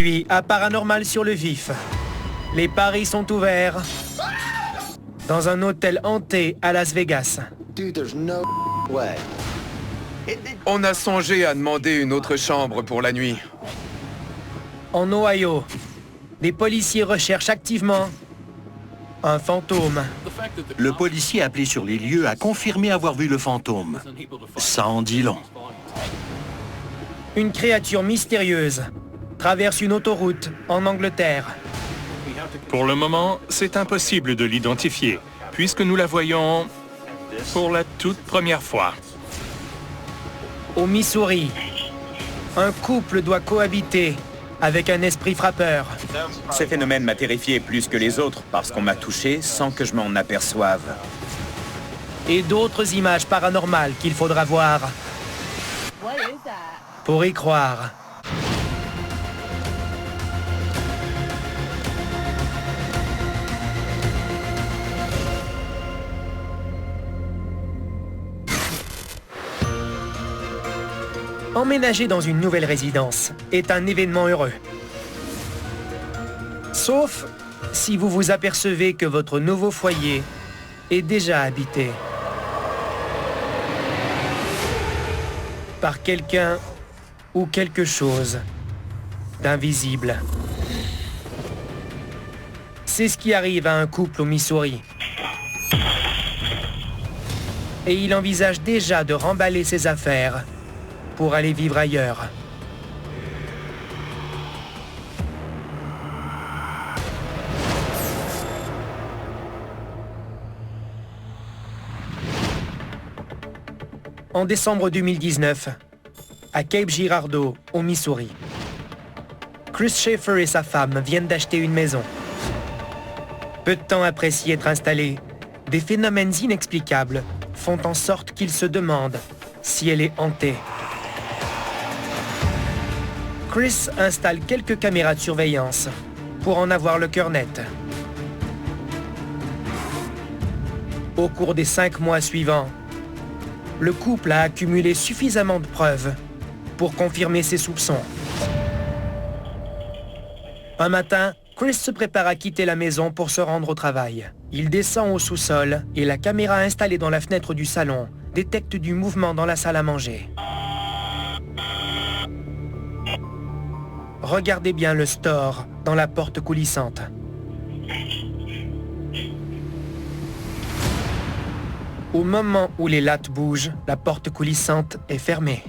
Lui, à Paranormal sur le vif. Les paris sont ouverts dans un hôtel hanté à Las Vegas. Dude, there's no way. On a songé à demander une autre chambre pour la nuit. En Ohio, des policiers recherchent activement un fantôme. Le policier appelé sur les lieux a confirmé avoir vu le fantôme. Ça en dit long. Une créature mystérieuse traverse une autoroute en Angleterre. Pour le moment, c'est impossible de l'identifier, puisque nous la voyons pour la toute première fois. Au Missouri, un couple doit cohabiter avec un esprit frappeur. Ce phénomène m'a terrifié plus que les autres parce qu'on m'a touché sans que je m'en aperçoive. Et d'autres images paranormales qu'il faudra voir pour y croire. Emménager dans une nouvelle résidence est un événement heureux. Sauf si vous vous apercevez que votre nouveau foyer est déjà habité par quelqu'un ou quelque chose d'invisible. C'est ce qui arrive à un couple au Missouri. Et il envisage déjà de remballer ses affaires pour aller vivre ailleurs. En décembre 2019, à Cape Girardeau, au Missouri, Chris Schaefer et sa femme viennent d'acheter une maison. Peu de temps après s'y être installés, des phénomènes inexplicables font en sorte qu'ils se demandent si elle est hantée. Chris installe quelques caméras de surveillance pour en avoir le cœur net. Au cours des 5 mois suivants, le couple a accumulé suffisamment de preuves pour confirmer ses soupçons. Un matin, Chris se prépare à quitter la maison pour se rendre au travail. Il descend au sous-sol et la caméra installée dans la fenêtre du salon détecte du mouvement dans la salle à manger. Regardez bien le store dans la porte coulissante. Au moment où les lattes bougent, la porte coulissante est fermée.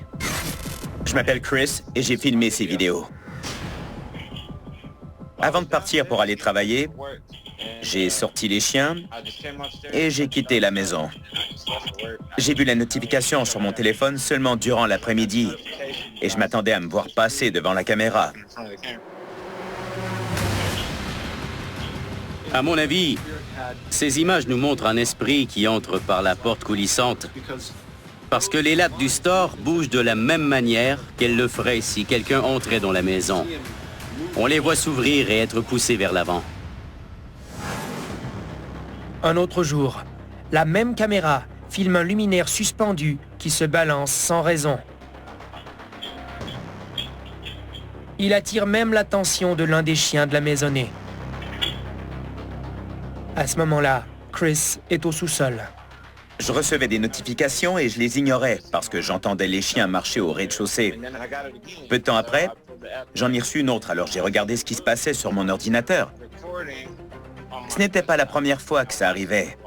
Je m'appelle Chris et j'ai filmé ces vidéos. Avant de partir pour aller travailler, j'ai sorti les chiens et j'ai quitté la maison. J'ai vu la notification sur mon téléphone seulement durant l'après-midi et je m'attendais à me voir passer devant la caméra. À mon avis, ces images nous montrent un esprit qui entre par la porte coulissante. Parce que les lattes du store bougent de la même manière qu'elles le feraient si quelqu'un entrait dans la maison. On les voit s'ouvrir et être poussés vers l'avant. Un autre jour, la même caméra filme un luminaire suspendu qui se balance sans raison. Il attire même l'attention de l'un des chiens de la maisonnée. À ce moment-là, Chris est au sous-sol. Je recevais des notifications et je les ignorais parce que j'entendais les chiens marcher au rez-de-chaussée. Peu de temps après, j'en ai reçu une autre, alors j'ai regardé ce qui se passait sur mon ordinateur. Ce n'était pas la première fois que ça arrivait.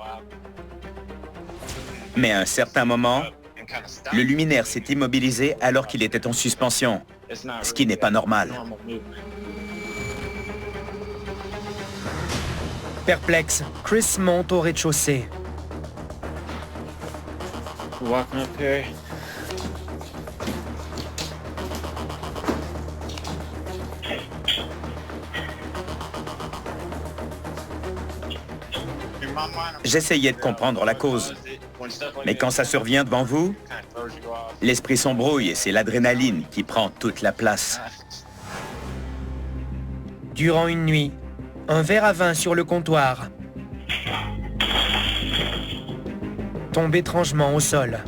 Mais à un certain moment, le luminaire s'est immobilisé alors qu'il était en suspension, ce qui n'est pas normal. Perplexe, Chris monte au rez-de-chaussée. Walking up here. J'essayais de comprendre la cause. Mais quand ça survient devant vous, l'esprit s'embrouille et c'est l'adrénaline qui prend toute la place. Durant une nuit, un verre à vin sur le comptoir tombe étrangement au sol.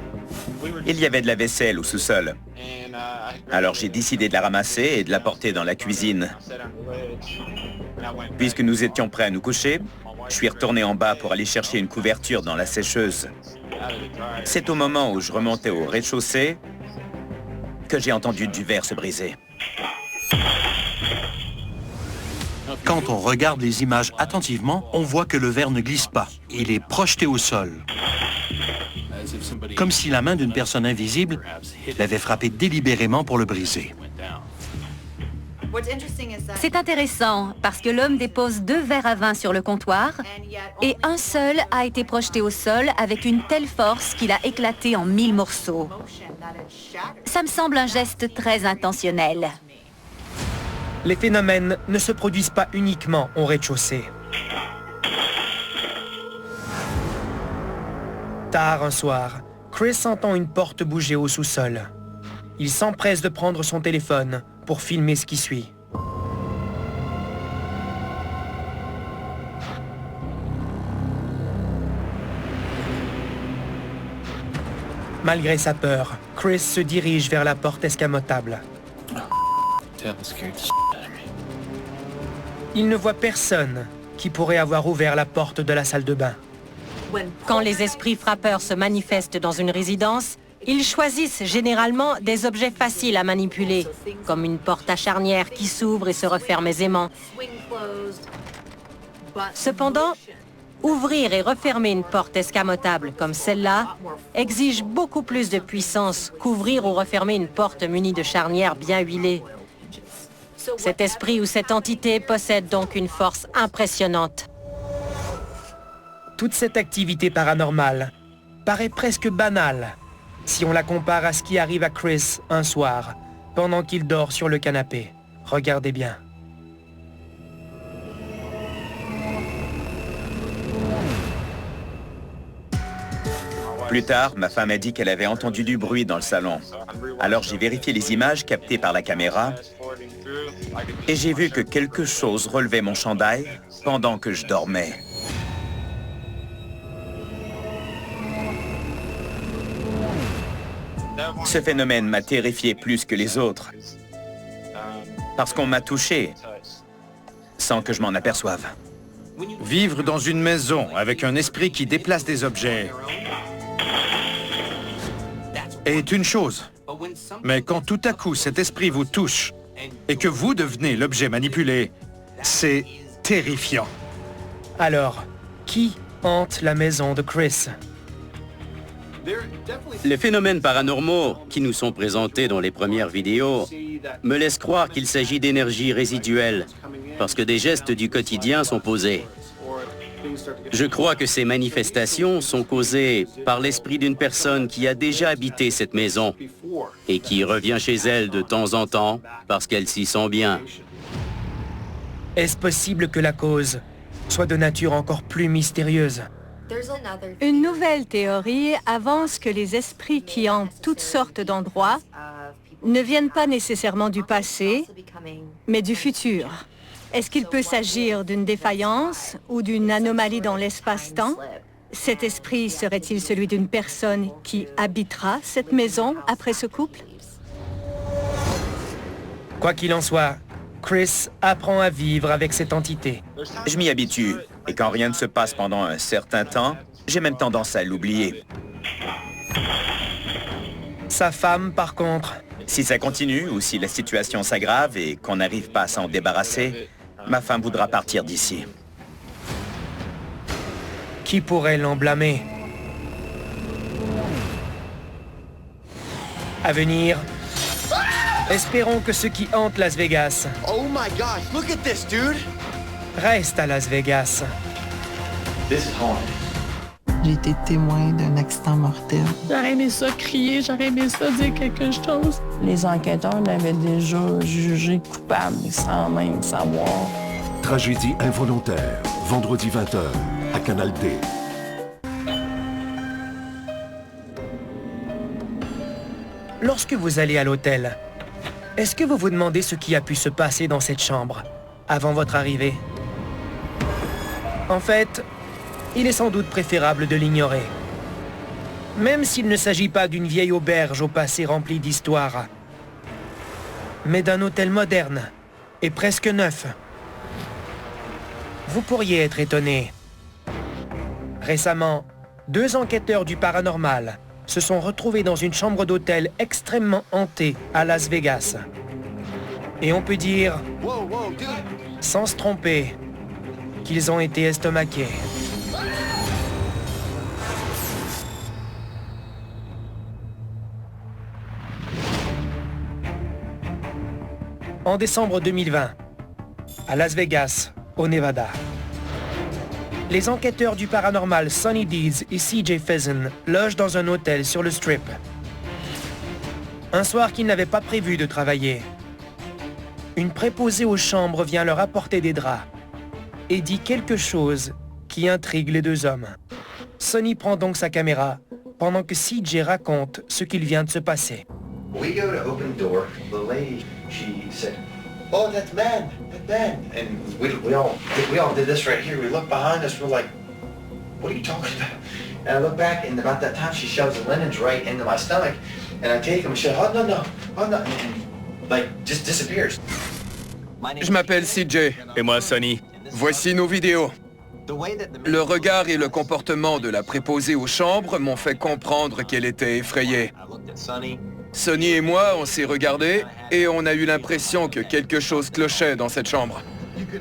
Il y avait de la vaisselle au sous-sol. Alors j'ai décidé de la ramasser et de la porter dans la cuisine. Puisque nous étions prêts à nous coucher, je suis retourné en bas pour aller chercher une couverture dans la sécheuse. C'est au moment où je remontais au rez-de-chaussée que j'ai entendu du verre se briser. Quand on regarde les images attentivement, on voit que le verre ne glisse pas. Il est projeté au sol. Comme si la main d'une personne invisible l'avait frappé délibérément pour le briser. C'est intéressant parce que l'homme dépose 2 verres à vin sur le comptoir et un seul a été projeté au sol avec une telle force qu'il a éclaté en 1000 morceaux. Ça me semble un geste très intentionnel. Les phénomènes ne se produisent pas uniquement au rez-de-chaussée. Tard un soir, Chris entend une porte bouger au sous-sol. Il s'empresse de prendre son téléphone pour filmer ce qui suit. Malgré sa peur, Chris se dirige vers la porte escamotable. Il ne voit personne qui pourrait avoir ouvert la porte de la salle de bain. Quand les esprits frappeurs se manifestent dans une résidence, ils choisissent généralement des objets faciles à manipuler, comme une porte à charnière qui s'ouvre et se referme aisément. Cependant, ouvrir et refermer une porte escamotable comme celle-là exige beaucoup plus de puissance qu'ouvrir ou refermer une porte munie de charnières bien huilées. Cet esprit ou cette entité possède donc une force impressionnante. Toute cette activité paranormale paraît presque banale si on la compare à ce qui arrive à Chris un soir, pendant qu'il dort sur le canapé. Regardez bien. Plus tard, ma femme a dit qu'elle avait entendu du bruit dans le salon. Alors j'ai vérifié les images captées par la caméra et j'ai vu que quelque chose relevait mon chandail pendant que je dormais. Ce phénomène m'a terrifié plus que les autres, parce qu'on m'a touché sans que je m'en aperçoive. Vivre dans une maison avec un esprit qui déplace des objets est une chose. Mais quand tout à coup cet esprit vous touche et que vous devenez l'objet manipulé, c'est terrifiant. Alors, qui hante la maison de Chris? Les phénomènes paranormaux qui nous sont présentés dans les premières vidéos me laissent croire qu'il s'agit d'énergie résiduelle, parce que des gestes du quotidien sont posés. Je crois que ces manifestations sont causées par l'esprit d'une personne qui a déjà habité cette maison et qui revient chez elle de temps en temps parce qu'elle s'y sent bien. Est-ce possible que la cause soit de nature encore plus mystérieuse? Une nouvelle théorie avance que les esprits qui hantent toutes sortes d'endroits ne viennent pas nécessairement du passé, mais du futur. Est-ce qu'il peut s'agir d'une défaillance ou d'une anomalie dans l'espace-temps? Cet esprit serait-il celui d'une personne qui habitera cette maison après ce couple? Quoi qu'il en soit, Chris apprend à vivre avec cette entité. Je m'y habitue, et quand rien ne se passe pendant un certain temps, j'ai même tendance à l'oublier. Sa femme, par contre... Si ça continue, ou si la situation s'aggrave et qu'on n'arrive pas à s'en débarrasser, ma femme voudra partir d'ici. Qui pourrait l'en blâmer? À venir, espérons que ceux qui hantent Las Vegas Oh my gosh, look at this, dude! restent à Las Vegas. J'ai été témoin d'un accident mortel. J'aurais aimé ça crier, j'aurais aimé ça dire quelque chose. Les enquêteurs l'avaient déjà jugé coupable sans même savoir. Tragédie involontaire, vendredi 20h, à Canal D. Lorsque vous allez à l'hôtel, est-ce que vous vous demandez ce qui a pu se passer dans cette chambre avant votre arrivée? En fait, il est sans doute préférable de l'ignorer. Même s'il ne s'agit pas d'une vieille auberge au passé rempli d'histoires, mais d'un hôtel moderne et presque neuf. Vous pourriez être étonné. Récemment, 2 enquêteurs du paranormal se sont retrouvés dans une chambre d'hôtel extrêmement hantée à Las Vegas. Et on peut dire, sans se tromper, qu'ils ont été estomaqués. En décembre 2020, à Las Vegas, au Nevada, les enquêteurs du paranormal Sonny Deeds et CJ Fezzen logent dans un hôtel sur le Strip. Un soir qu'ils n'avaient pas prévu de travailler, une préposée aux chambres vient leur apporter des draps et dit quelque chose qui intrigue les 2 hommes. Sonny prend donc sa caméra pendant que CJ raconte ce qu'il vient de se passer. We go to open the door. The lady, she said, "Oh, that's man, that man." And we all did this right here. We look behind us. We're like, "What are you talking about?" And I look back, and about that time, she shoves the linens right into my stomach, and I take them and she said, "Oh no, oh no," and like just disappears. Je m'appelle CJ. Et moi, Sonny. Voici nos vidéos. Le regard et le comportement de la préposée aux chambres m'ont fait comprendre qu'elle était effrayée. Sonny et moi, on s'est regardés et on a eu l'impression que quelque chose clochait dans cette chambre.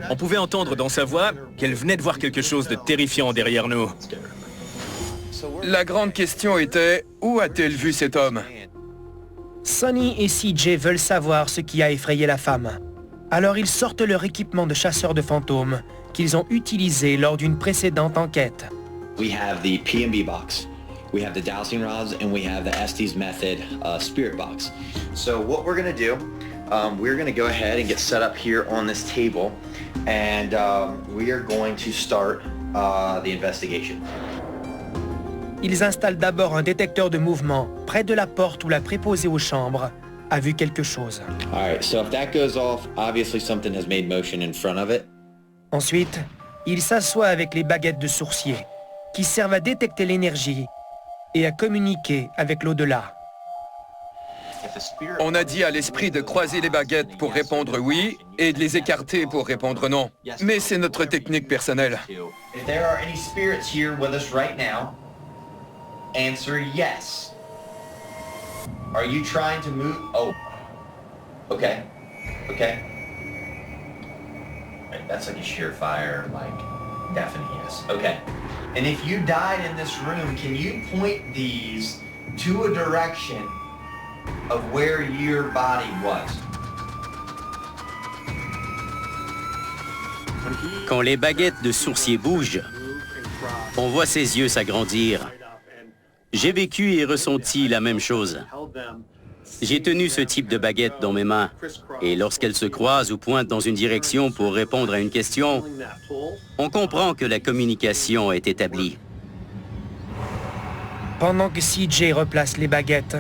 On pouvait entendre dans sa voix qu'elle venait de voir quelque chose de terrifiant derrière nous. La grande question était, où a-t-elle vu cet homme? Sonny et CJ veulent savoir ce qui a effrayé la femme. Alors ils sortent leur équipement de chasseurs de fantômes qu'ils ont utilisé lors d'une précédente enquête. We have the PMB box. We have the dowsing rods, and we have the Estes Method spirit box. So what we're gonna do, we're gonna go ahead and get set up here on this table, and we are going to start the investigation. Ils installent d'abord un détecteur de mouvement près de la porte où la préposée aux chambres a vu quelque chose. All right, so if that goes off, obviously something has made motion in front of it. Ensuite, ils s'assoient avec les baguettes de sourcier, qui servent à détecter l'énergie et à communiquer avec l'au-delà. On a dit à l'esprit de croiser les baguettes pour répondre oui et de les écarter pour répondre non. Mais c'est notre technique personnelle. If there are any spirits here with us right now, answer yes. Are you trying to move? Oh. Okay. Okay. Right, that's like a surefire, like, definite yes. Okay. And if you died in this room, can you point these to a direction of where your body was? Quand les baguettes de sourcier bougent, on voit ses yeux s'agrandir. J'ai vécu et ressenti la même chose. J'ai tenu ce type de baguette dans mes mains, et lorsqu'elles se croisent ou pointent dans une direction pour répondre à une question, on comprend que la communication est établie. Pendant que CJ replace les baguettes,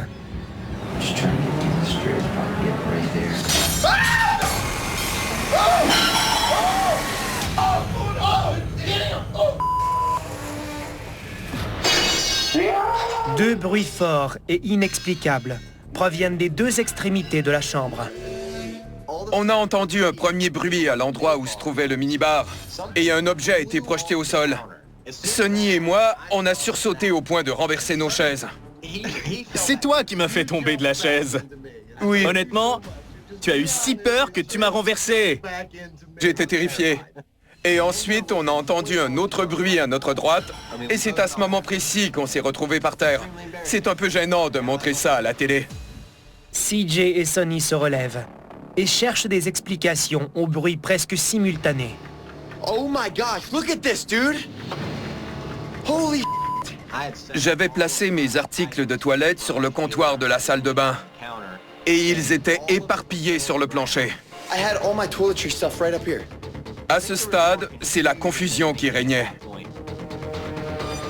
deux bruits forts et inexplicables proviennent des 2 extrémités de la chambre. On a entendu un premier bruit à l'endroit où se trouvait le minibar et un objet a été projeté au sol. Sonny et moi, on a sursauté au point de renverser nos chaises. C'est toi qui m'as fait tomber de la chaise. Oui. Honnêtement, tu as eu si peur que tu m'as renversé. J'étais terrifié. Et ensuite, on a entendu un autre bruit à notre droite, et c'est à ce moment précis qu'on s'est retrouvés par terre. C'est un peu gênant de montrer ça à la télé. CJ et Sonny se relèvent et cherchent des explications aux bruits presque simultanés. Oh my gosh, look at this, dude! Holy J'avais placé mes articles de toilette sur le comptoir de la salle de bain, et ils étaient éparpillés sur le plancher. I had all my toiletry stuff right up here. À ce stade, c'est la confusion qui régnait.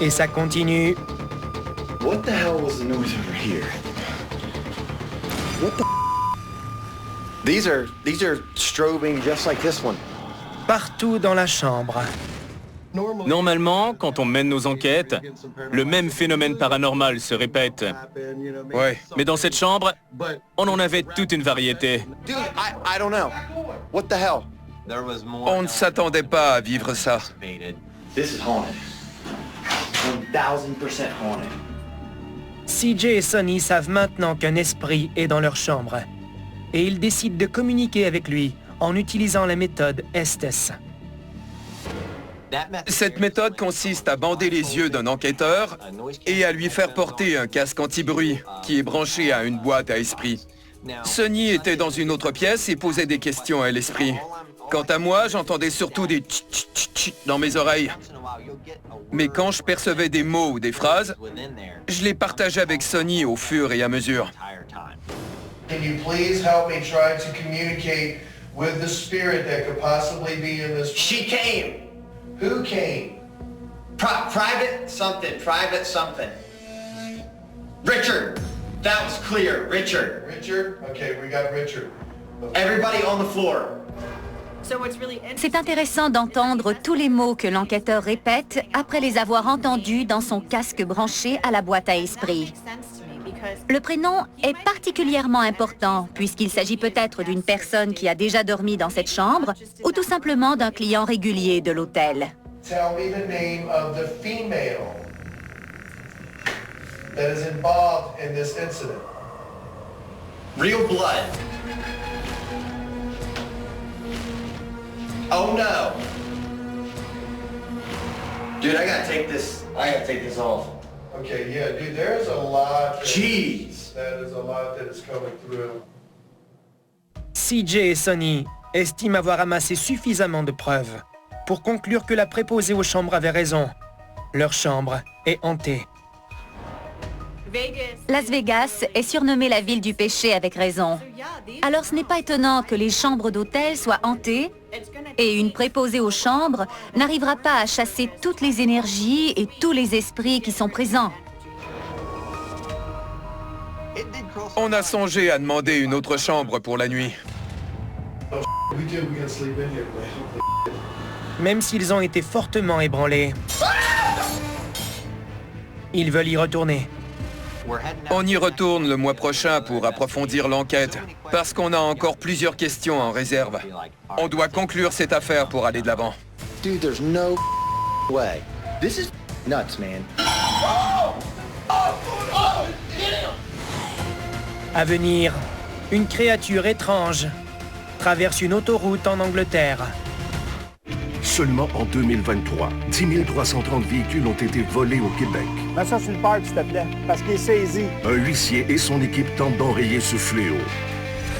Et ça continue. What the hell was the noise over here? What the These are strobing just like this one. Partout dans la chambre. Normalement, quand on mène nos enquêtes, le même phénomène paranormal se répète. Ouais. Mais dans cette chambre, on en avait toute une variété. Dude, I don't know. What the hell? On ne s'attendait pas à vivre ça. This is haunted. 1000% haunted. CJ et Sonny savent maintenant qu'un esprit est dans leur chambre. Et ils décident de communiquer avec lui en utilisant la méthode Estes. Cette méthode consiste à bander les yeux d'un enquêteur et à lui faire porter un casque anti-bruit qui est branché à une boîte à esprit. Sonny était dans une autre pièce et posait des questions à l'esprit. Quant à moi, j'entendais surtout des tch-tch-tch-tch dans mes oreilles. Mais quand je percevais des mots ou des phrases, je les partageais avec Sonny au fur et à mesure. Can you please help me try to communicate with the spirit that could possibly be in this? She came. Who came? Private something. Richard. That was clear. Richard. Richard? Okay, we got Richard. Everybody on the floor. C'est intéressant d'entendre tous les mots que l'enquêteur répète après les avoir entendus dans son casque branché à la boîte à esprit. Le prénom est particulièrement important puisqu'il s'agit peut-être d'une personne qui a déjà dormi dans cette chambre ou tout simplement d'un client régulier de l'hôtel. Tell me the name of the female that is involved in this incident. Real blood. Oh no. Dude, I gotta take this off. Okay, yeah, dude, there's a lot. Jeez. That is a lot that is coming through. CJ et Sonny estiment avoir amassé suffisamment de preuves pour conclure que la préposée aux chambres avait raison. Leur chambre est hantée. Las Vegas est surnommée la ville du péché avec raison. Alors ce n'est pas étonnant que les chambres d'hôtel soient hantées et une préposée aux chambres n'arrivera pas à chasser toutes les énergies et tous les esprits qui sont présents. On a songé à demander une autre chambre pour la nuit. Même s'ils ont été fortement ébranlés, ils veulent y retourner. On y retourne le mois prochain pour approfondir l'enquête, parce qu'on a encore plusieurs questions en réserve. On doit conclure cette affaire pour aller de l'avant. Dude, there's no way. This is nuts, man. À venir, une créature étrange traverse une autoroute en Angleterre. Seulement en 2023, 10 330 véhicules ont été volés au Québec. Mets ça sur le parc, s'il te plaît, parce qu'il est saisi. Un huissier et son équipe tentent d'enrayer ce fléau.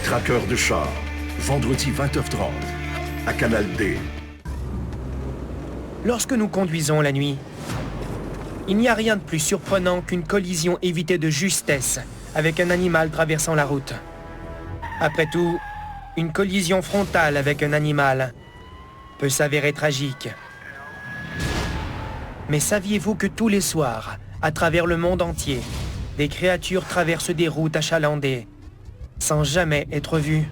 Traqueur de chars, vendredi 20h30, à Canal D. Lorsque nous conduisons la nuit, il n'y a rien de plus surprenant qu'une collision évitée de justesse avec un animal traversant la route. Après tout, une collision frontale avec un animal peut s'avérer tragique. Mais saviez-vous que tous les soirs, à travers le monde entier, des créatures traversent des routes achalandées, sans jamais être vues?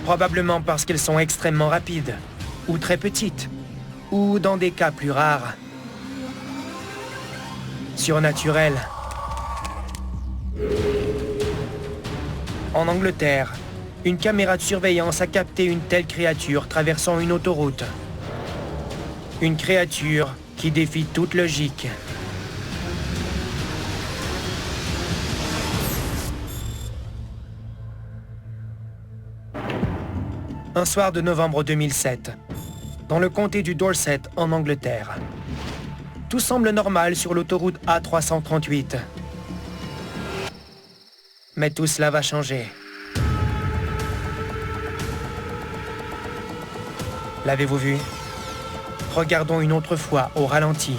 Probablement parce qu'elles sont extrêmement rapides, ou très petites, ou dans des cas plus rares, surnaturelles. En Angleterre, une caméra de surveillance a capté une telle créature traversant une autoroute. Une créature qui défie toute logique. Un soir de novembre 2007, dans le comté du Dorset, en Angleterre. Tout semble normal sur l'autoroute A338. Mais tout cela va changer. L'avez-vous vu? Regardons une autre fois au ralenti.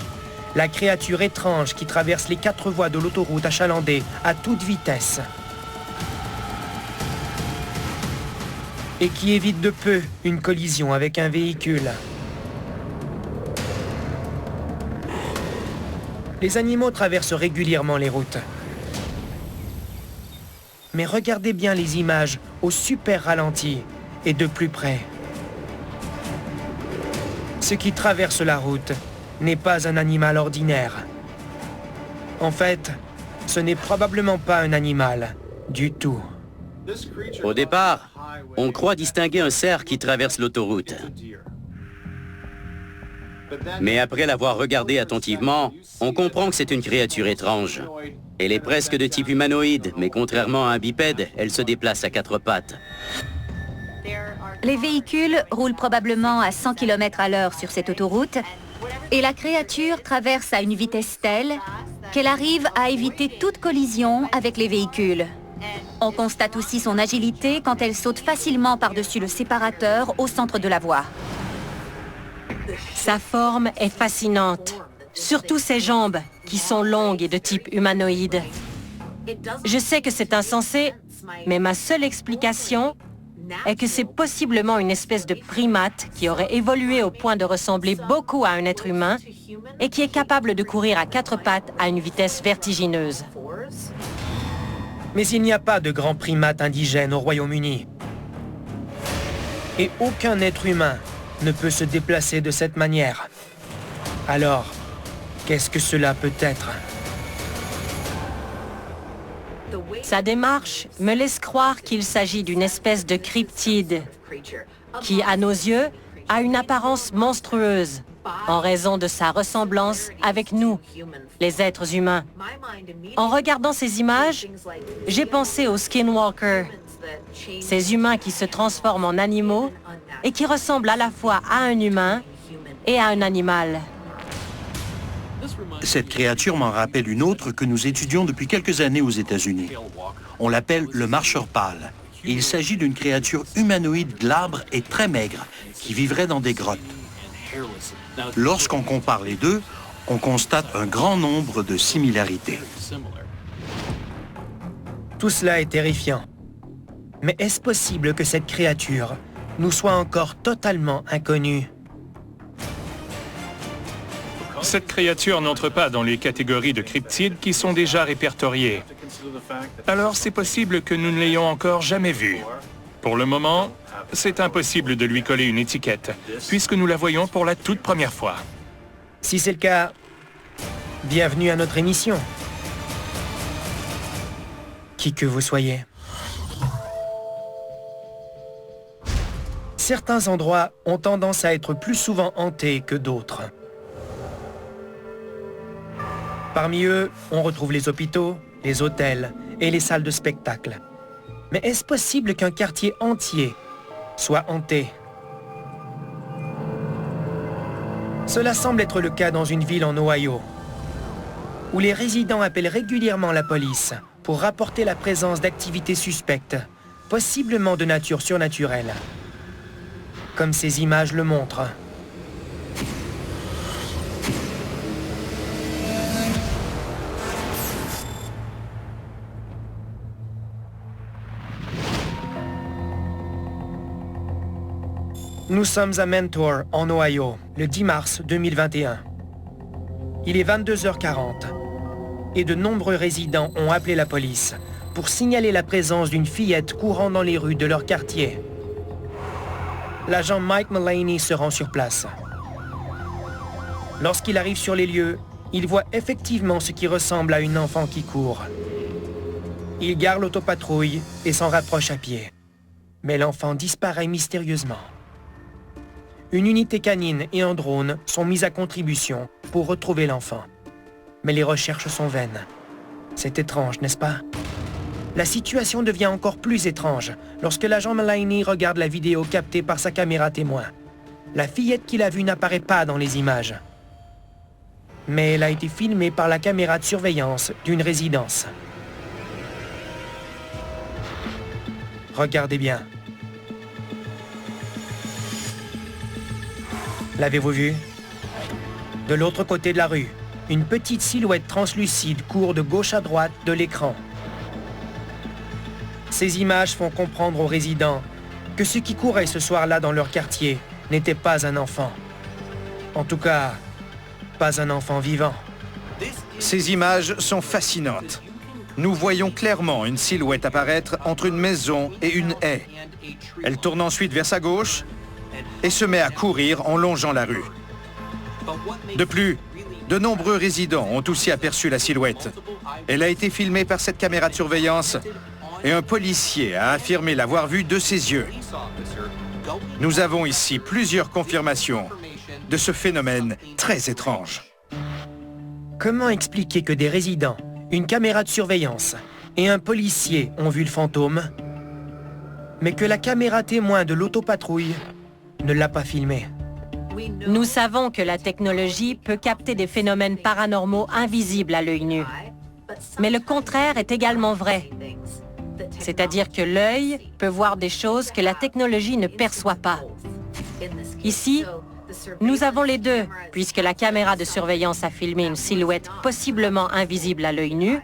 La créature étrange qui traverse les 4 voies de l'autoroute achalandée à toute vitesse. Et qui évite de peu une collision avec un véhicule. Les animaux traversent régulièrement les routes. Mais regardez bien les images au super ralenti et de plus près. Ce qui traverse la route n'est pas un animal ordinaire. En fait, ce n'est probablement pas un animal du tout. Au départ, on croit distinguer un cerf qui traverse l'autoroute. Mais après l'avoir regardé attentivement, on comprend que c'est une créature étrange. Elle est presque de type humanoïde, mais contrairement à un bipède, elle se déplace à 4 pattes. Les véhicules roulent probablement à 100 km/h sur cette autoroute et la créature traverse à une vitesse telle qu'elle arrive à éviter toute collision avec les véhicules. On constate aussi son agilité quand elle saute facilement par-dessus le séparateur au centre de la voie. Sa forme est fascinante, surtout ses jambes, qui sont longues et de type humanoïde. Je sais que c'est insensé, mais ma seule explication est que c'est possiblement une espèce de primate qui aurait évolué au point de ressembler beaucoup à un être humain et qui est capable de courir à 4 pattes à une vitesse vertigineuse. Mais il n'y a pas de grands primates indigènes au Royaume-Uni. Et aucun être humain ne peut se déplacer de cette manière. Alors, qu'est-ce que cela peut être? Sa démarche me laisse croire qu'il s'agit d'une espèce de cryptide qui, à nos yeux, a une apparence monstrueuse en raison de sa ressemblance avec nous, les êtres humains. En regardant ces images, j'ai pensé aux skinwalkers, ces humains qui se transforment en animaux et qui ressemblent à la fois à un humain et à un animal. Cette créature m'en rappelle une autre que nous étudions depuis quelques années aux États-Unis. On l'appelle le marcheur pâle. Il s'agit d'une créature humanoïde glabre et très maigre qui vivrait dans des grottes. Lorsqu'on compare les deux, on constate un grand nombre de similarités. Tout cela est terrifiant. Mais est-ce possible que cette créature nous soit encore totalement inconnue? Cette créature n'entre pas dans les catégories de cryptides qui sont déjà répertoriées. Alors c'est possible que nous ne l'ayons encore jamais vue. Pour le moment, c'est impossible de lui coller une étiquette, puisque nous la voyons pour la toute première fois. Si c'est le cas, bienvenue à notre émission. Qui que vous soyez. Certains endroits ont tendance à être plus souvent hantés que d'autres. Parmi eux, on retrouve les hôpitaux, les hôtels et les salles de spectacle. Mais est-ce possible qu'un quartier entier soit hanté? Cela semble être le cas dans une ville en Ohio, où les résidents appellent régulièrement la police pour rapporter la présence d'activités suspectes, possiblement de nature surnaturelle. Comme ces images le montrent. Nous sommes à Mentor, en Ohio, le 10 mars 2021. Il est 22h40 et de nombreux résidents ont appelé la police pour signaler la présence d'une fillette courant dans les rues de leur quartier. L'agent Mike Mullaney se rend sur place. Lorsqu'il arrive sur les lieux, il voit effectivement ce qui ressemble à une enfant qui court. Il gare l'autopatrouille et s'en rapproche à pied. Mais l'enfant disparaît mystérieusement. Une unité canine et un drone sont mis à contribution pour retrouver l'enfant. Mais les recherches sont vaines. C'est étrange, n'est-ce pas? La situation devient encore plus étrange lorsque l'agent Mullaney regarde la vidéo captée par sa caméra témoin. La fillette qu'il a vue n'apparaît pas dans les images. Mais elle a été filmée par la caméra de surveillance d'une résidence. Regardez bien. L'avez-vous vu? De l'autre côté de la rue, une petite silhouette translucide court de gauche à droite de l'écran. Ces images font comprendre aux résidents que ce qui courait ce soir-là dans leur quartier n'était pas un enfant. En tout cas, pas un enfant vivant. Ces images sont fascinantes. Nous voyons clairement une silhouette apparaître entre une maison et une haie. Elle tourne ensuite vers sa gauche et se met à courir en longeant la rue. De plus, de nombreux résidents ont aussi aperçu la silhouette. Elle a été filmée par cette caméra de surveillance et un policier a affirmé l'avoir vue de ses yeux. Nous avons ici plusieurs confirmations de ce phénomène très étrange. Comment expliquer que des résidents, une caméra de surveillance et un policier ont vu le fantôme, mais que la caméra témoin de l'autopatrouille ne l'a pas filmé? Nous savons que la technologie peut capter des phénomènes paranormaux invisibles à l'œil nu. Mais le contraire est également vrai. C'est-à-dire que l'œil peut voir des choses que la technologie ne perçoit pas. Ici, nous avons les deux, puisque la caméra de surveillance a filmé une silhouette possiblement invisible à l'œil nu,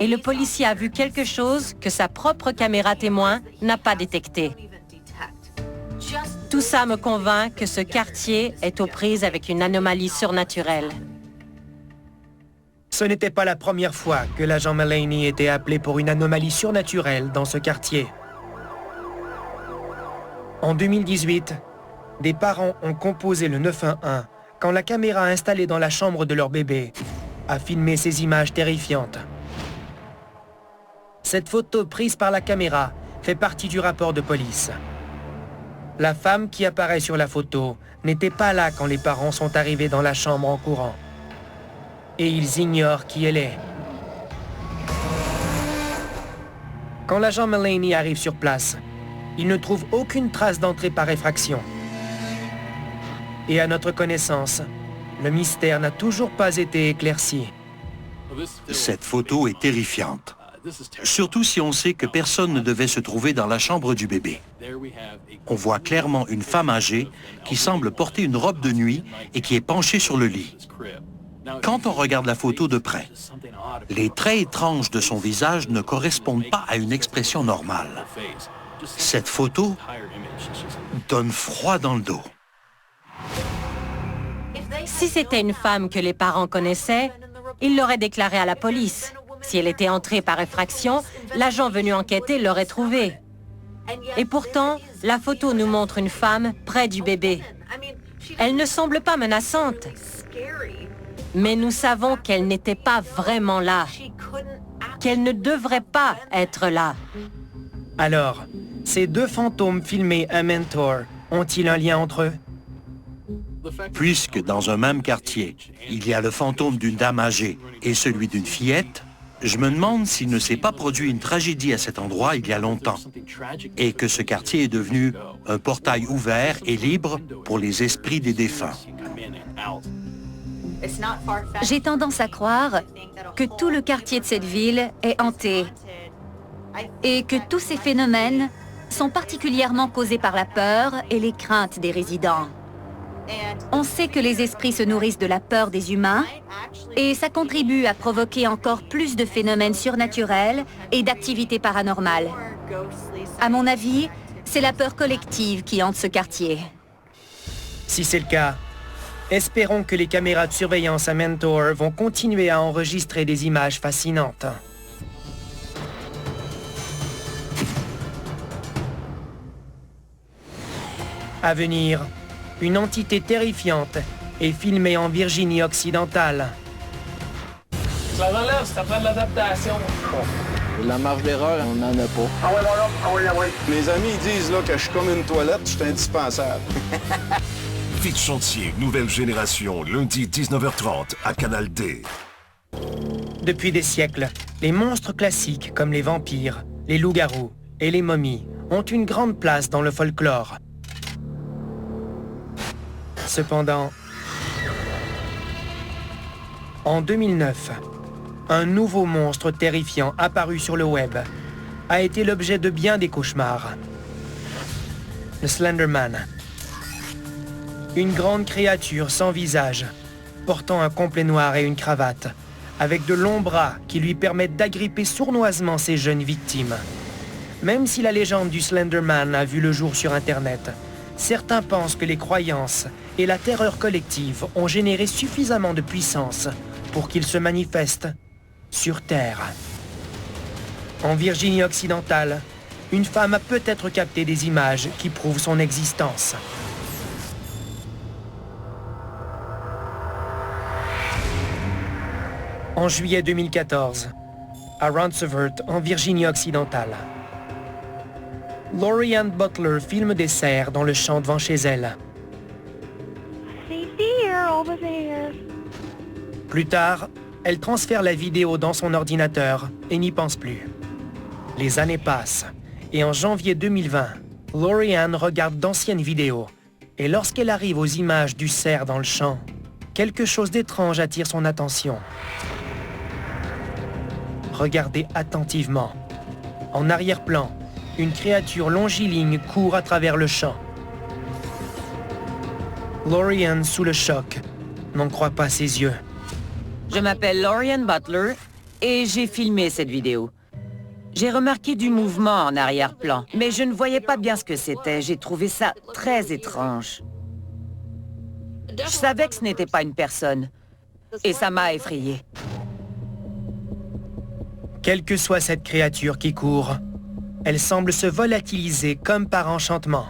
et le policier a vu quelque chose que sa propre caméra témoin n'a pas détecté. Tout ça me convainc que ce quartier est aux prises avec une anomalie surnaturelle. Ce n'était pas la première fois que l'agent Mullaney était appelé pour une anomalie surnaturelle dans ce quartier. En 2018, des parents ont composé le 911 quand la caméra installée dans la chambre de leur bébé a filmé ces images terrifiantes. Cette photo prise par la caméra fait partie du rapport de police. La femme qui apparaît sur la photo n'était pas là quand les parents sont arrivés dans la chambre en courant. Et ils ignorent qui elle est. Quand l'agent Mullaney arrive sur place, il ne trouve aucune trace d'entrée par effraction. Et à notre connaissance, le mystère n'a toujours pas été éclairci. Cette photo est terrifiante. Surtout si on sait que personne ne devait se trouver dans la chambre du bébé. On voit clairement une femme âgée qui semble porter une robe de nuit et qui est penchée sur le lit. Quand on regarde la photo de près, les traits étranges de son visage ne correspondent pas à une expression normale. Cette photo donne froid dans le dos. Si c'était une femme que les parents connaissaient, ils l'auraient déclarée à la police. Si elle était entrée par effraction, l'agent venu enquêter l'aurait trouvée. Et pourtant, la photo nous montre une femme près du bébé. Elle ne semble pas menaçante. Mais nous savons qu'elle n'était pas vraiment là. Qu'elle ne devrait pas être là. Alors, ces deux fantômes filmés à Mentor ont-ils un lien entre eux? Puisque dans un même quartier, il y a le fantôme d'une dame âgée et celui d'une fillette, je me demande s'il ne s'est pas produit une tragédie à cet endroit il y a longtemps et que ce quartier est devenu un portail ouvert et libre pour les esprits des défunts. J'ai tendance à croire que tout le quartier de cette ville est hanté et que tous ces phénomènes sont particulièrement causés par la peur et les craintes des résidents. On sait que les esprits se nourrissent de la peur des humains et ça contribue à provoquer encore plus de phénomènes surnaturels et d'activités paranormales. À mon avis, c'est la peur collective qui hante ce quartier. Si c'est le cas, espérons que les caméras de surveillance à Mentor vont continuer à enregistrer des images fascinantes. À venir, une entité terrifiante est filmée en Virginie occidentale. Ça relève, ça prend de l'adaptation. La marge d'erreur, on n'en a pas. Ah ouais, voilà, ah ouais, ah ouais. Mes amis ils disent là, que je suis comme une toilette, je suis indispensable. Vite Chantier, nouvelle génération, lundi 19h30 à Canal D. Depuis des siècles, les monstres classiques comme les vampires, les loups-garous et les momies ont une grande place dans le folklore. Cependant, en 2009, un nouveau monstre terrifiant apparu sur le web a été l'objet de bien des cauchemars. Le Slenderman. Une grande créature sans visage, portant un complet noir et une cravate, avec de longs bras qui lui permettent d'agripper sournoisement ses jeunes victimes. Même si la légende du Slenderman a vu le jour sur Internet, certains pensent que les croyances et la terreur collective ont généré suffisamment de puissance pour qu'il se manifeste sur Terre. En Virginie occidentale, une femme a peut-être capté des images qui prouvent son existence. En juillet 2014, à Roncevert, en Virginie-Occidentale, Lori Ann Butler filme des cerfs dans le champ devant chez elle. Plus tard, elle transfère la vidéo dans son ordinateur et n'y pense plus. Les années passent, et en janvier 2020, Lori Ann regarde d'anciennes vidéos. Et lorsqu'elle arrive aux images du cerf dans le champ, quelque chose d'étrange attire son attention. Regardez attentivement. En arrière-plan, une créature longiligne court à travers le champ. Lori Ann, sous le choc, n'en croit pas ses yeux. Je m'appelle Lori Ann Butler et j'ai filmé cette vidéo. J'ai remarqué du mouvement en arrière-plan, mais je ne voyais pas bien ce que c'était. J'ai trouvé ça très étrange. Je savais que ce n'était pas une personne, et ça m'a effrayée. Quelle que soit cette créature qui court, elle semble se volatiliser comme par enchantement.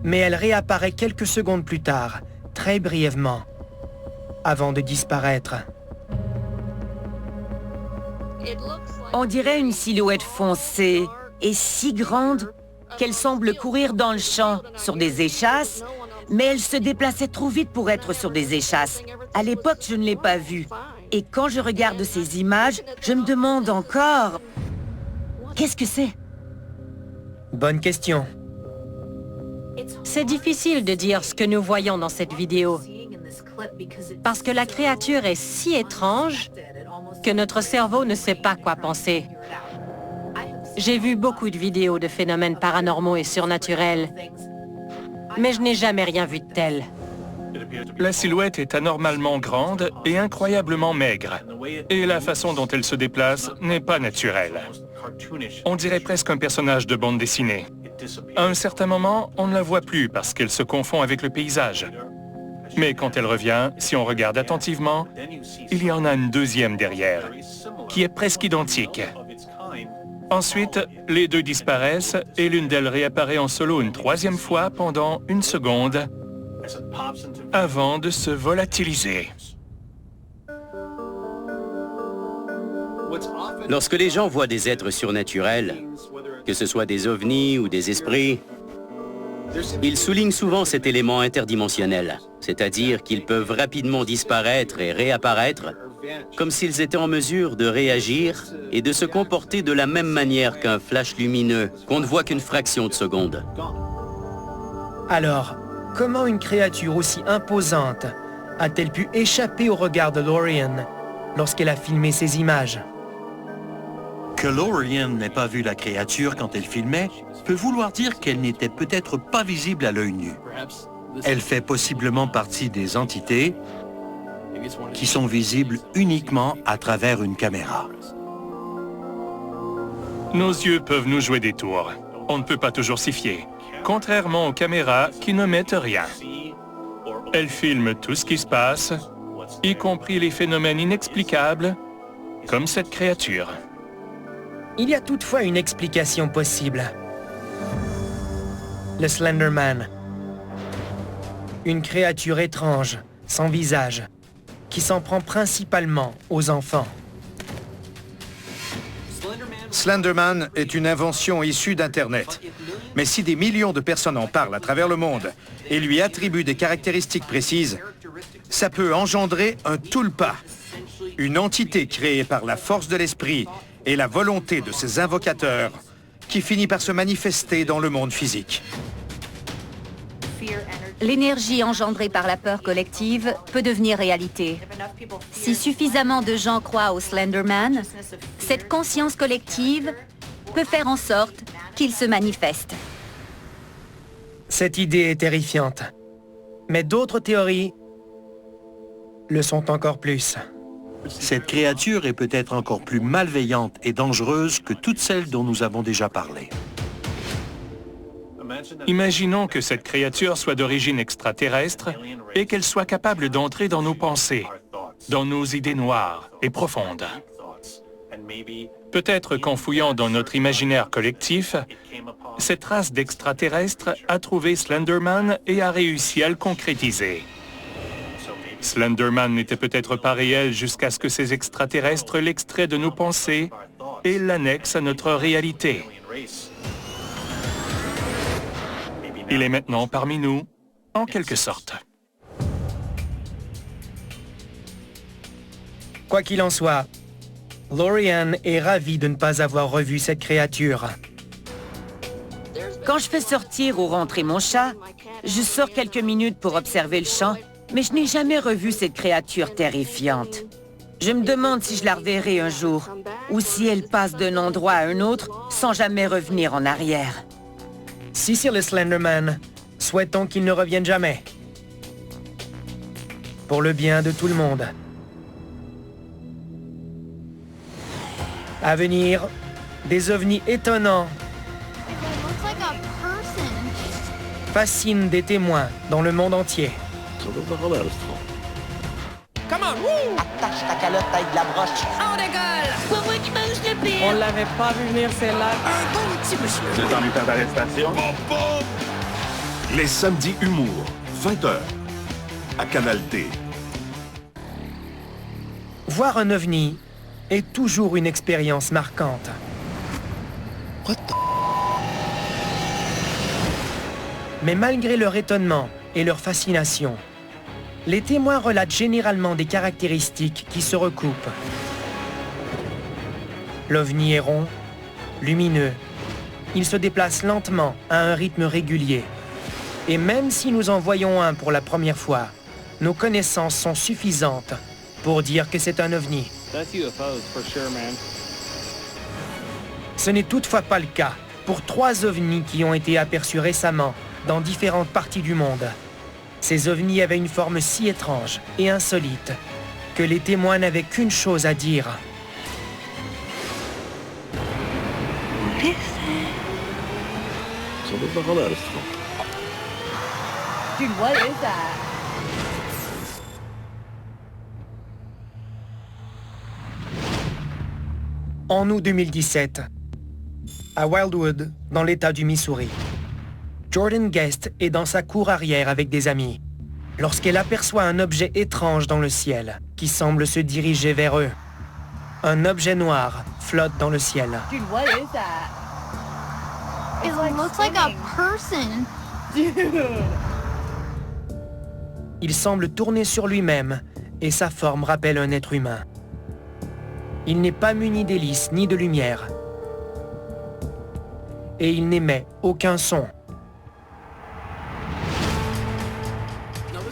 Mais elle réapparaît quelques secondes plus tard, très brièvement, avant de disparaître. On dirait une silhouette foncée et si grande qu'elle semble courir dans le champ sur des échasses, mais elle se déplaçait trop vite pour être sur des échasses. À l'époque, je ne l'ai pas vue. Et quand je regarde ces images, je me demande encore... Qu'est-ce que c'est? Bonne question. C'est difficile de dire ce que nous voyons dans cette vidéo, parce que la créature est si étrange que notre cerveau ne sait pas quoi penser. J'ai vu beaucoup de vidéos de phénomènes paranormaux et surnaturels, mais je n'ai jamais rien vu de tel. La silhouette est anormalement grande et incroyablement maigre, et la façon dont elle se déplace n'est pas naturelle. On dirait presque un personnage de bande dessinée. À un certain moment, on ne la voit plus parce qu'elle se confond avec le paysage. Mais quand elle revient, si on regarde attentivement, il y en a une deuxième derrière, qui est presque identique. Ensuite, les deux disparaissent et l'une d'elles réapparaît en solo une troisième fois pendant 1 seconde avant de se volatiliser. Lorsque les gens voient des êtres surnaturels, que ce soit des ovnis ou des esprits, ils soulignent souvent cet élément interdimensionnel, c'est-à-dire qu'ils peuvent rapidement disparaître et réapparaître, comme s'ils étaient en mesure de réagir et de se comporter de la même manière qu'un flash lumineux qu'on ne voit qu'une fraction de seconde. Alors, comment une créature aussi imposante a-t-elle pu échapper au regard de Lori Ann lorsqu'elle a filmé ces images? Que Lori Ann n'ait pas vu la créature quand elle filmait peut vouloir dire qu'elle n'était peut-être pas visible à l'œil nu. Elle fait possiblement partie des entités qui sont visibles uniquement à travers une caméra. Nos yeux peuvent nous jouer des tours. On ne peut pas toujours s'y fier, contrairement aux caméras qui ne mettent rien. Elles filment tout ce qui se passe, y compris les phénomènes inexplicables, comme cette créature. Il y a toutefois une explication possible. Le Slender Man. Une créature étrange, sans visage, qui s'en prend principalement aux enfants. Slenderman est une invention issue d'Internet. Mais si des millions de personnes en parlent à travers le monde et lui attribuent des caractéristiques précises, ça peut engendrer un tulpa, une entité créée par la force de l'esprit et la volonté de ses invocateurs qui finit par se manifester dans le monde physique. L'énergie engendrée par la peur collective peut devenir réalité. Si suffisamment de gens croient au Slenderman, cette conscience collective peut faire en sorte qu'il se manifeste. Cette idée est terrifiante. Mais d'autres théories le sont encore plus. Cette créature est peut-être encore plus malveillante et dangereuse que toutes celles dont nous avons déjà parlé. Imaginons que cette créature soit d'origine extraterrestre et qu'elle soit capable d'entrer dans nos pensées, dans nos idées noires et profondes. Peut-être qu'en fouillant dans notre imaginaire collectif, cette race d'extraterrestres a trouvé Slenderman et a réussi à le concrétiser. Slenderman n'était peut-être pas réel jusqu'à ce que ces extraterrestres l'extraient de nos pensées et l'annexent à notre réalité. Il est maintenant parmi nous, en quelque sorte. Quoi qu'il en soit, Lori-Ann est ravie de ne pas avoir revu cette créature. Quand je fais sortir ou rentrer mon chat, je sors quelques minutes pour observer le champ, mais je n'ai jamais revu cette créature terrifiante. Je me demande si je la reverrai un jour, ou si elle passe d'un endroit à un autre sans jamais revenir en arrière. Si c'est le Slenderman, souhaitons qu'il ne revienne jamais. Pour le bien de tout le monde. À venir, des ovnis étonnants fascinent des témoins dans le monde entier. Attache ta calotte avec de la broche. On décolle! Pour moi qui mange le pire! On l'avait pas vu venir, celle-là. Un bon petit monsieur! C'est en état d'arrestation. Les samedis humour, 20h, à Canal D. Voir un ovni est toujours une expérience marquante. Mais malgré leur étonnement et leur fascination, les témoins relatent généralement des caractéristiques qui se recoupent. L'ovni est rond, lumineux. Il se déplace lentement à un rythme régulier. Et même si nous en voyons un pour la première fois, nos connaissances sont suffisantes pour dire que c'est un ovni. Ce n'est toutefois pas le cas pour 3 ovnis qui ont été aperçus récemment dans différentes parties du monde. Ces ovnis avaient une forme si étrange et insolite que les témoins n'avaient qu'une chose à dire. What is that? En août 2017, à Wildwood, dans l'État du Missouri, Jordan Guest est dans sa cour arrière avec des amis, lorsqu'elle aperçoit un objet étrange dans le ciel, qui semble se diriger vers eux. Un objet noir flotte dans le ciel. Dude, what is that? It looks like a person. Dude. Il semble tourner sur lui-même et sa forme rappelle un être humain. Il n'est pas muni d'hélices ni de lumière. Et il n'émet aucun son.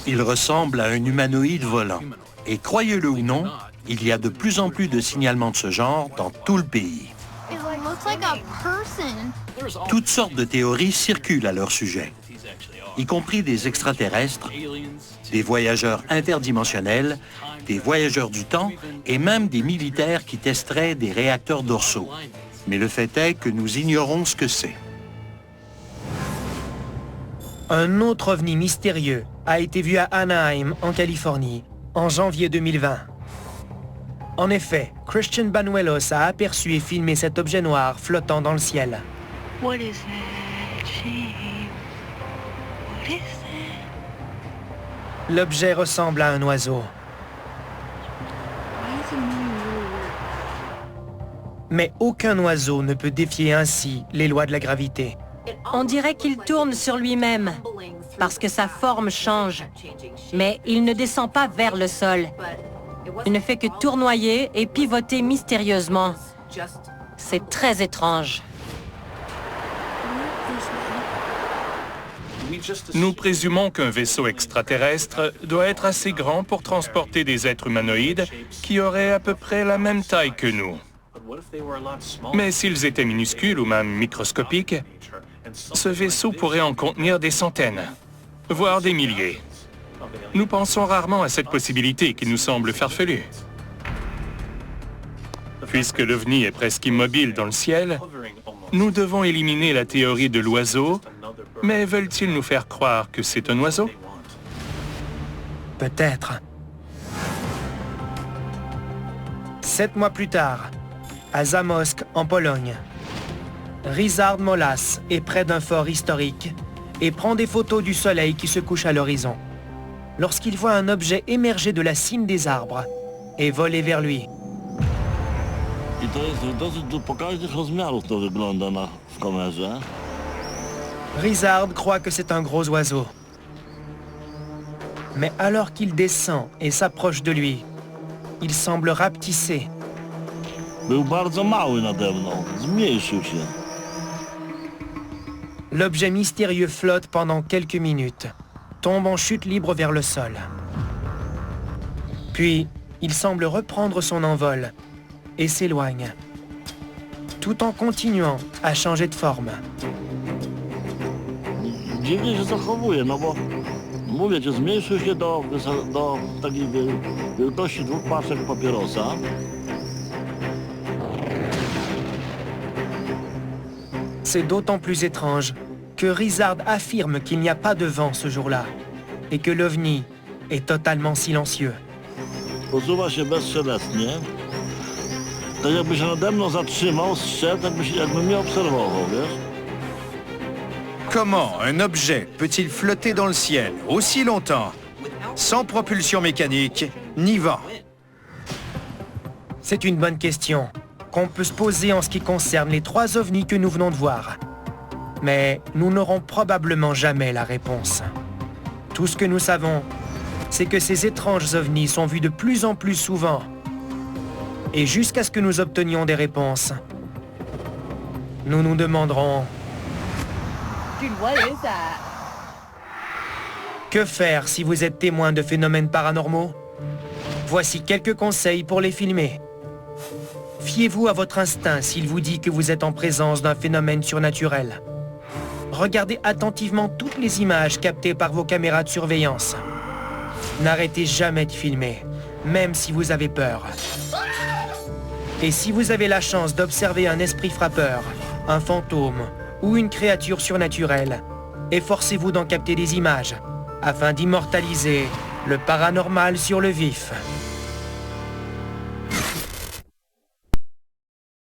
Il ressemble à un humanoïde volant. Et croyez-le ou non, il y a de plus en plus de signalements de ce genre dans tout le pays. It looks like a person. Toutes sortes de théories circulent à leur sujet, y compris des extraterrestres, des voyageurs interdimensionnels, des voyageurs du temps et même des militaires qui testeraient des réacteurs dorsaux. Mais le fait est que nous ignorons ce que c'est. Un autre ovni mystérieux a été vu à Anaheim, en Californie, en janvier 2020. En effet, Christian Banuelos a aperçu et filmé cet objet noir flottant dans le ciel. What is that shape? What is that? L'objet ressemble à un oiseau. Mais aucun oiseau ne peut défier ainsi les lois de la gravité. On dirait qu'il tourne sur lui-même, parce que sa forme change. Mais il ne descend pas vers le sol. Il ne fait que tournoyer et pivoter mystérieusement. C'est très étrange. Nous présumons qu'un vaisseau extraterrestre doit être assez grand pour transporter des êtres humanoïdes qui auraient à peu près la même taille que nous. Mais s'ils étaient minuscules ou même microscopiques, ce vaisseau pourrait en contenir des centaines, voire des milliers. Nous pensons rarement à cette possibilité qui nous semble farfelue. Puisque l'OVNI est presque immobile dans le ciel, nous devons éliminer la théorie de l'oiseau, mais veulent-ils nous faire croire que c'est un oiseau? Peut-être. 7 mois plus tard, à Zamość, en Pologne. Ryszard Molas est près d'un fort historique et prend des photos du soleil qui se couche à l'horizon. Lorsqu'il voit un objet émerger de la cime des arbres et voler vers lui. I to jest dosyć pokaźnych rozmiarów to wygląda w kamerze. Ryszard croit que c'est un gros oiseau. Mais alors qu'il descend et s'approche de lui, il semble rapetisser. Był bardzo mały nade mną, zmniejszył się. L'objet mystérieux flotte pendant quelques minutes, tombe en chute libre vers le sol. Puis, il semble reprendre son envol et s'éloigne, tout en continuant à changer de forme. Dziwnie się zachowuje, no bo mówię ci, zmniejszył się do takiej wielkości 2 paczek papierosa. C'est d'autant plus étrange que Ryszard affirme qu'il n'y a pas de vent ce jour-là et que l'OVNI est totalement silencieux. Posuwa się bezszelestnie, tak jakby się nade mną zatrzymał, zszedł, jakby mnie obserwował, wiesz? Comment un objet peut-il flotter dans le ciel aussi longtemps, sans propulsion mécanique ni vent? C'est une bonne question qu'on peut se poser en ce qui concerne les 3 ovnis que nous venons de voir. Mais nous n'aurons probablement jamais la réponse. Tout ce que nous savons, c'est que ces étranges ovnis sont vus de plus en plus souvent. Et jusqu'à ce que nous obtenions des réponses, nous nous demanderons... Que faire si vous êtes témoin de phénomènes paranormaux? Voici quelques conseils pour les filmer. Fiez-vous à votre instinct s'il vous dit que vous êtes en présence d'un phénomène surnaturel. Regardez attentivement toutes les images captées par vos caméras de surveillance. N'arrêtez jamais de filmer, même si vous avez peur. Et si vous avez la chance d'observer un esprit frappeur, un fantôme ou une créature surnaturelle, efforcez-vous d'en capter des images afin d'immortaliser le paranormal sur le vif.